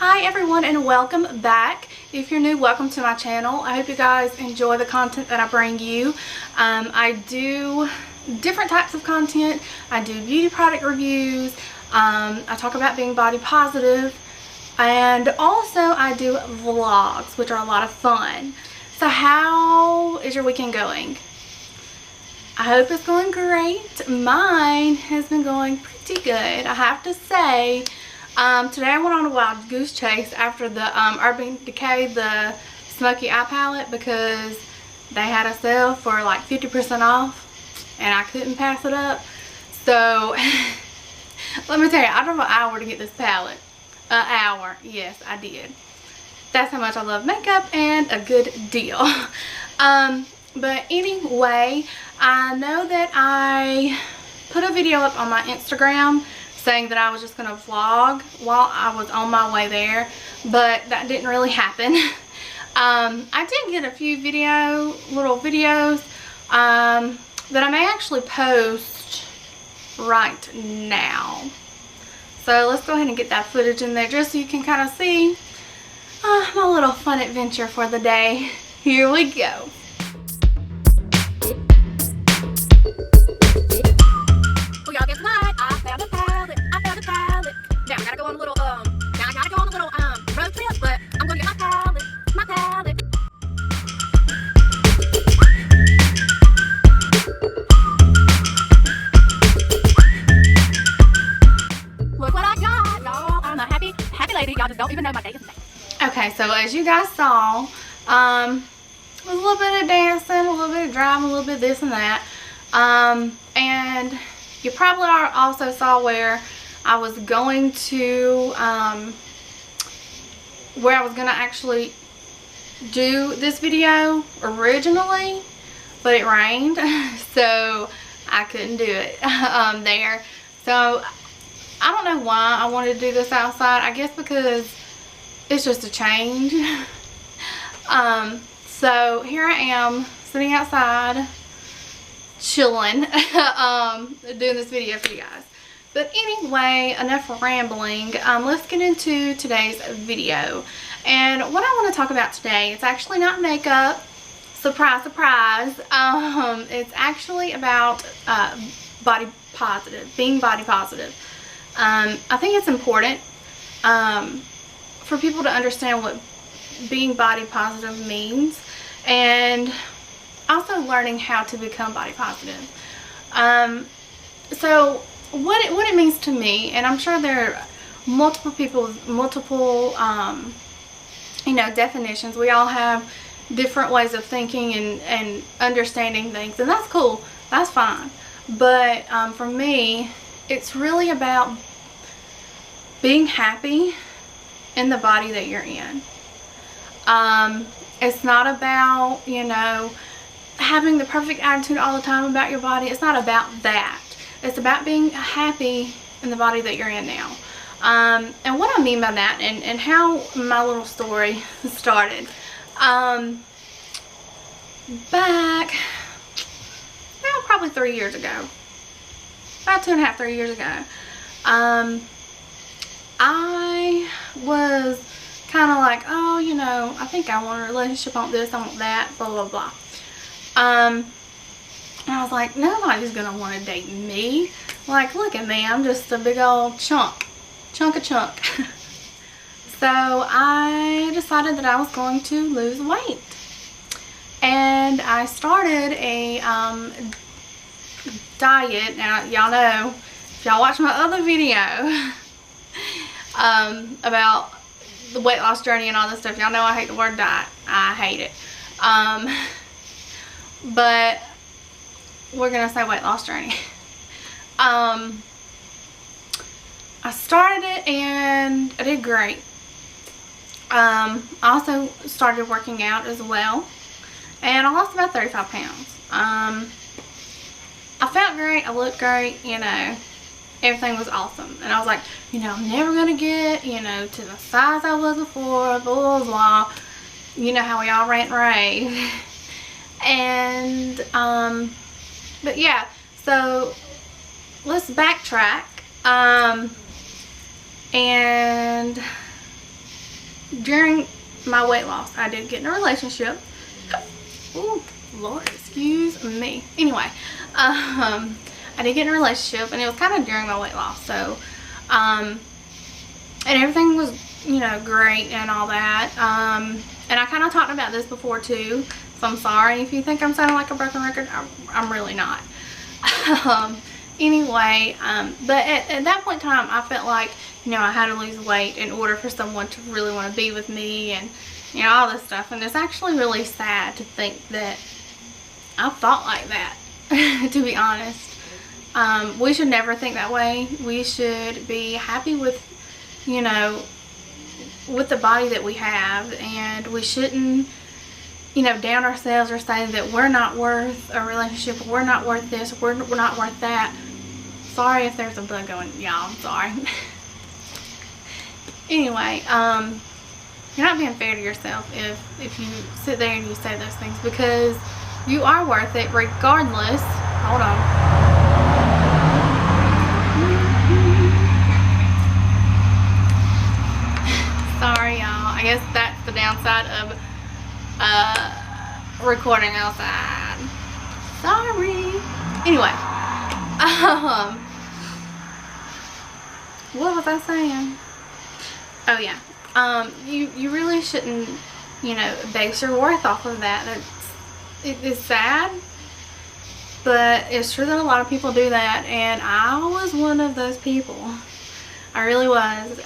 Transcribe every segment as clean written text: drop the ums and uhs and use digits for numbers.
Hi everyone and welcome back. If you're new, welcome to my channel. I hope you guys enjoy the content that I bring you. I do different types of content. I do beauty product reviews. I talk about being body positive. And also I do vlogs, which are a lot of fun. So how is your weekend going? I hope it's going great. Mine has been going pretty good, I have to say. Today I went on a wild goose chase after the Urban Decay, the Smoky Eye Palette, because they had a sale for like 50% off and I couldn't pass it up. So let me tell you, I drove an hour to get this palette. An hour. Yes, I did. That's how much I love makeup and a good deal. But anyway, I know that I put a video up on my Instagram saying that I was just going to vlog while I was on my way there, but that didn't really happen. I did get a few little videos that I may actually post right now. So let's go ahead and get that footage in there just so you can kind of see my little fun adventure for the day. Here we go. Well, y'all, guess what? I found a palette. Now I gotta go on a little road trip, but I'm gonna get my palette. Look what I got, y'all. I'm a happy lady. Y'all just don't even know my day is today. Okay, so as you guys saw, a little bit of dancing, a little bit of driving, a little bit of this and that. And you probably also saw where I was going to, where I was going to actually do this video originally, but it rained, so I couldn't do it there. So I don't know why I wanted to do this outside. I guess because it's just a change. So here I am sitting outside chilling, doing this video for you guys. But anyway, enough rambling. Let's get into today's video. And what I want to talk about today, it's actually not makeup. Surprise, surprise. It's actually about body positive, being body positive. I think it's important for people to understand what being body positive means, and also learning how to become body positive. So what it means to me, and I'm sure there are multiple definitions. We all have different ways of thinking and understanding things, and that's cool, that's fine. But for me, it's really about being happy in the body that you're in. It's not about, having the perfect attitude all the time about your body. It's not about that. It's about being happy in the body that you're in now. And what I mean by that, and how my little story started. Back, probably 3 years ago. About 2.5, 3 years ago. I was kind of like, oh, I think I want a relationship, I want this, I want that, blah, blah, blah. And I was like, nobody's gonna want to date me. Like, look at me, I'm just a big old chunk of chunk. So I decided that I was going to lose weight. And I started a diet. Now, y'all know, if y'all watch my other video about the weight loss journey and all this stuff, y'all know I hate the word diet. I hate it. But we're gonna say weight loss journey. I started it and I did great. I also started working out as well, and I lost about 35 pounds. I felt great, I looked great, everything was awesome. And I was like, I'm never gonna get, to the size I was before, blah, blah, blah. You know how we all rant and rave. And, but yeah, so let's backtrack. And during my weight loss, I did get in a relationship. Oh, Lord, excuse me. Anyway, I did get in a relationship, and it was kind of during my weight loss. So, and everything was, you know, great and all that. And I kind of talked about this before too, so I'm sorry if you think I'm sounding like a broken record. I'm really not. Anyway, but at that point in time, I felt like, you know, I had to lose weight in order for someone to really want to be with me, and, you know, all this stuff. And it's actually really sad to think that I thought like that, to be honest. We should never think that way. We should be happy with, you know, with the body that we have, and we shouldn't, you know, down ourselves or say that we're not worth a relationship, we're not worth this, we're not worth that. Sorry if there's a bug going, y'all, I'm sorry. Anyway, you're not being fair to yourself if you sit there and you say those things, because you are worth it regardless. Hold on. Sorry, y'all. I guess that's the downside of recording outside. Sorry. Anyway, what was I saying? Oh yeah. You really shouldn't, you know, base your worth off of that. It's sad, but it's true that a lot of people do that, and I was one of those people. I really was.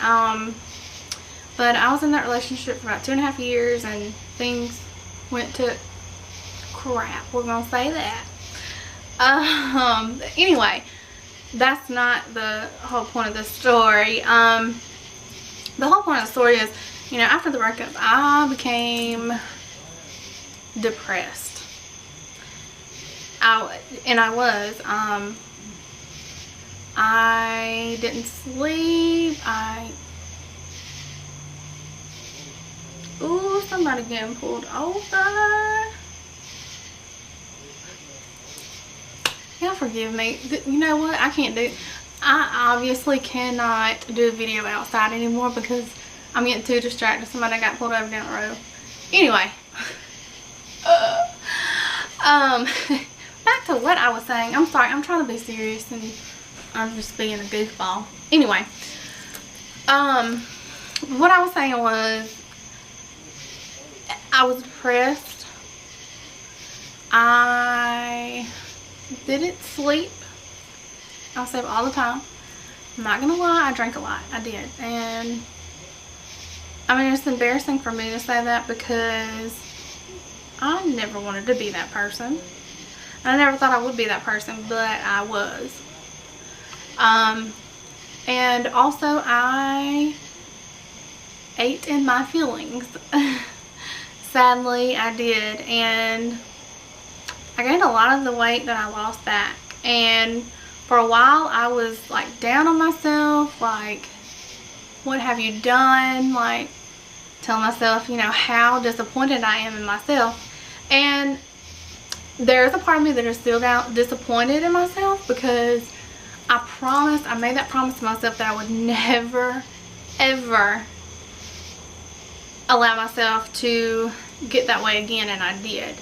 But I was in that relationship for about 2.5 years, and things went to crap. We're gonna say that. Anyway, that's not the whole point of the story. The whole point of the story is, you know, after the breakup, I became depressed. I didn't sleep. Ooh, somebody getting pulled over. Y'all forgive me. You know what? I can't do. I obviously cannot do a video outside anymore because I'm getting too distracted. Somebody got pulled over down the road. Anyway. Back to what I was saying. I'm sorry. I'm trying to be serious and I'm just being a goofball. Anyway. What I was saying was, I was depressed. I didn't sleep. I sleep all the time. I'm not gonna lie, I drank a lot. I did. And I mean, it's embarrassing for me to say that because I never wanted to be that person. I never thought I would be that person, but I was. And also I ate in my feelings. Sadly, I did, and I gained a lot of the weight that I lost back. And for a while, I was like down on myself, like, what have you done? Like, telling myself, you know, how disappointed I am in myself. And there's a part of me that is still disappointed in myself, because I made that promise to myself that I would never, ever allow myself to get that way again, and I did.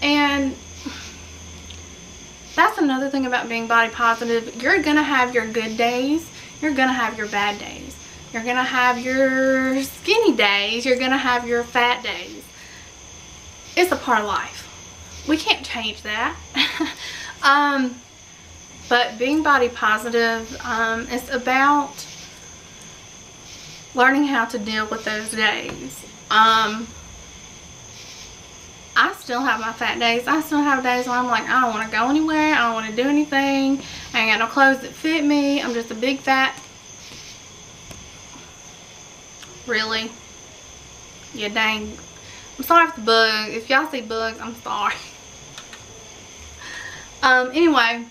And that's another thing about being body positive. You're gonna have your good days, you're gonna have your bad days, you're gonna have your skinny days, you're gonna have your fat days. It's a part of life. We can't change that. But being body positive, it's about learning how to deal with those days. I still have my fat days. I still have days where I'm like, I don't want to go anywhere. I don't want to do anything. I ain't got no clothes that fit me. I'm just a big fat. Really? Yeah, dang. I'm sorry for the bug. If y'all see bugs, I'm sorry. Anyway,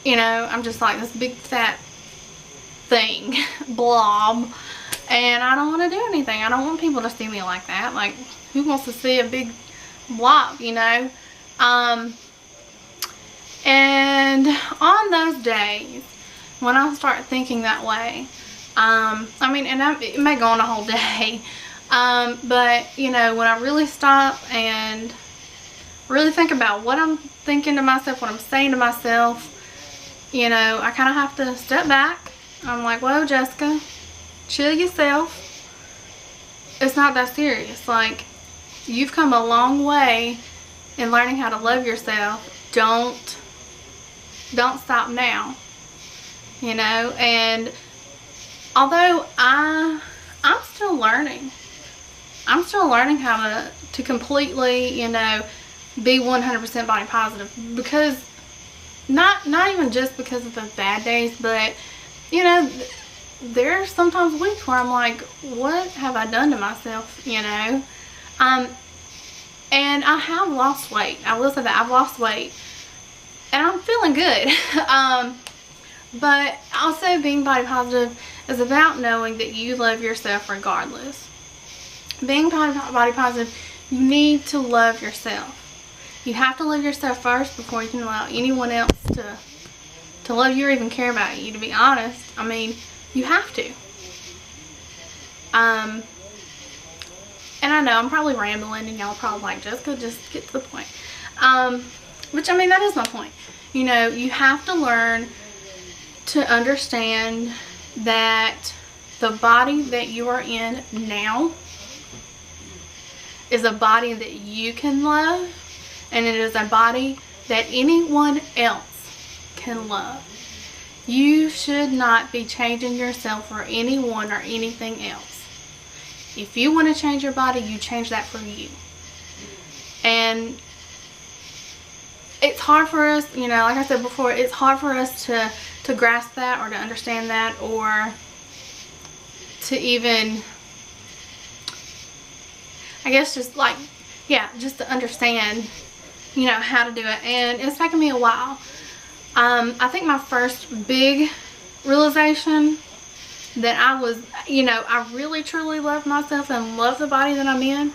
you know, I'm just like this big fat thing, blob, and I don't want to do anything. I don't want people to see me like that. Like, who wants to see a big blob, you know? And on those days when I start thinking that way, I mean, and it may go on a whole day. But, you know, when I really stop and really think about what I'm thinking to myself, what I'm saying to myself, you know, I kind of have to step back. I'm like, whoa, Jessica, chill yourself. It's not that serious. Like, you've come a long way in learning how to love yourself. Don't stop now, you know. And although I'm still learning. I'm still learning how to completely, you know, be 100% body positive, because not even just because of the bad days, but, you know, there's sometimes weeks where I'm like, what have I done to myself, you know? And I have lost weight. I will say that I've lost weight, and I'm feeling good. But also, being body positive is about knowing that you love yourself regardless. Being body positive, you need to love yourself. You have to love yourself first before you can allow anyone else to love you or even care about you, to be honest. I mean, you have to. And I know I'm probably rambling, and y'all are probably like, Jessica, just get to the point. Which, I mean, that is my point. You know, you have to learn to understand that the body that you are in now is a body that you can love, and it is a body that anyone else can love. You should not be changing yourself for anyone or anything else. If you want to change your body, you change that for you. And it's hard for us, you know, like I said before, it's hard for us to grasp that, or to understand that, or to even, I guess, just like, yeah, just to understand, you know, how to do it. And it's taken me a while. I think my first big realization that I was, you know, I really truly love myself and love the body that I'm in,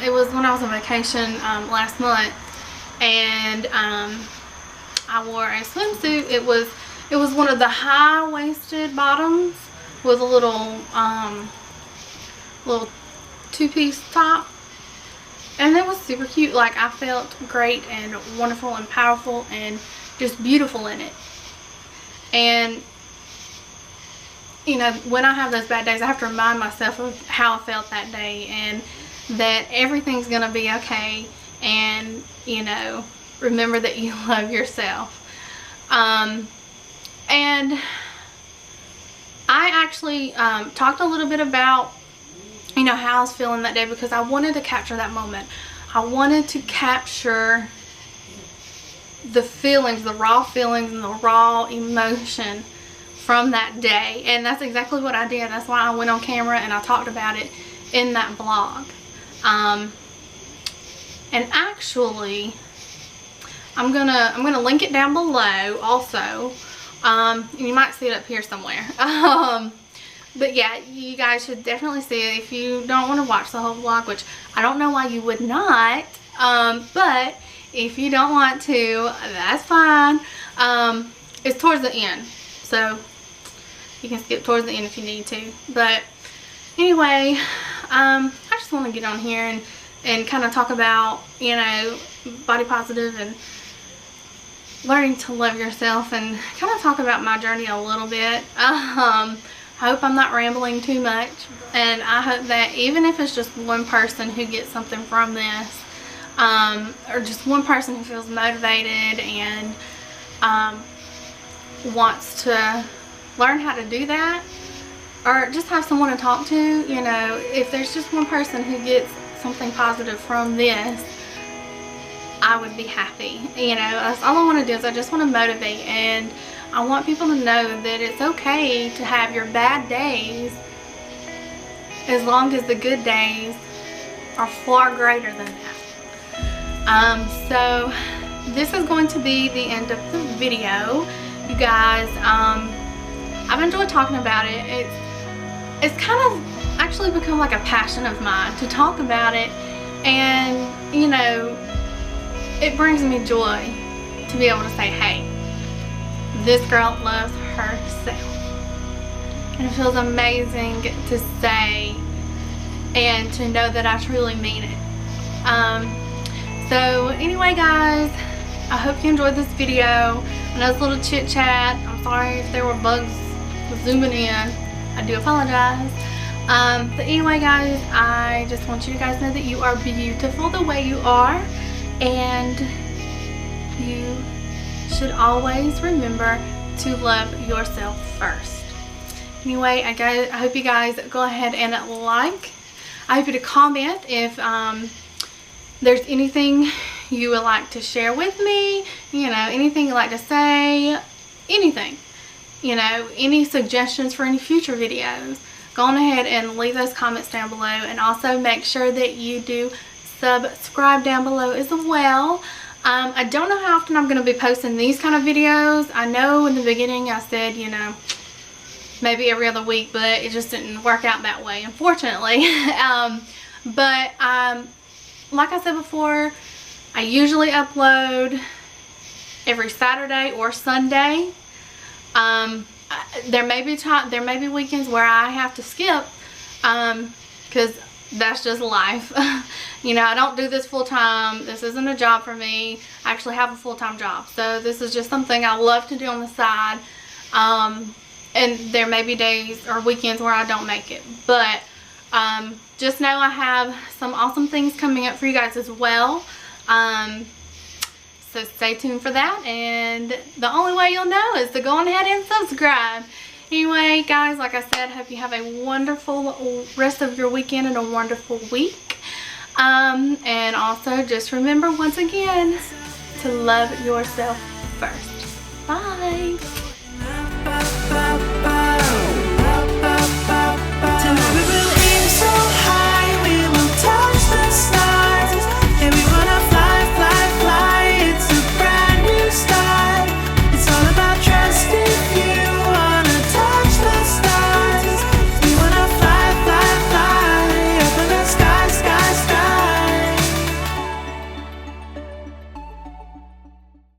it was when I was on vacation last month, and I wore a swimsuit. It was one of the high-waisted bottoms with a little two-piece top, and it was super cute. Like, I felt great and wonderful and powerful and just beautiful in it. And, you know, when I have those bad days, I have to remind myself of how I felt that day, and that everything's gonna be okay, and, you know, remember that you love yourself. And I actually talked a little bit about, you know, how I was feeling that day, because I wanted to capture that moment. I wanted to capture the feelings, the raw feelings and the raw emotion from that day. And that's exactly what I did. That's why I went on camera and I talked about it in that vlog. And actually, I'm gonna link it down below also. You might see it up here somewhere. But yeah, you guys should definitely see it if you don't want to watch the whole vlog, which I don't know why you would not. But if you don't want to, that's fine. It's towards the end, so you can skip towards the end if you need to. But anyway, I just want to get on here and kind of talk about, you know, body positive and learning to love yourself, and kind of talk about my journey a little bit. I hope I'm not rambling too much, and I hope that even if it's just one person who gets something from this, or just one person who feels motivated and wants to learn how to do that, or just have someone to talk to, you know, if there's just one person who gets something positive from this, I would be happy. You know, that's all I want to do, is I just want to motivate, and I want people to know that it's okay to have your bad days, as long as the good days are far greater than that. So this is going to be the end of the video, you guys. I've enjoyed talking about it. It's kind of actually become like a passion of mine to talk about it, and, you know, it brings me joy to be able to say, hey, this girl loves herself. And it feels amazing to say and to know that I truly mean it. So anyway, guys, I hope you enjoyed this video. I know it's a little chit chat. I'm sorry if there were bugs zooming in. I do apologize. But anyway, guys, I just want you to guys know that you are beautiful the way you are, and you should always remember to love yourself first. Anyway, I hope you guys go ahead and like. I hope you to comment if there's anything you would like to share with me, you know, anything you'd like to say, anything, you know, any suggestions for any future videos. Go on ahead and leave those comments down below, and also make sure that you do subscribe down below as well. I don't know how often I'm going to be posting these kind of videos. I know in the beginning I said, you know, maybe every other week, but it just didn't work out that way, unfortunately. Like I said before, I usually upload every Saturday or Sunday. There may be weekends where I have to skip, because that's just life. You know, I don't do this full time. This isn't a job for me. I actually have a full-time job, so this is just something I love to do on the side. And there may be days or weekends where I don't make it, but just know I have some awesome things coming up for you guys as well. So stay tuned for that, and the only way you'll know is to go on ahead and subscribe. Anyway, guys, like I said, hope you have a wonderful rest of your weekend and a wonderful week. And also just remember once again to love yourself first. Bye.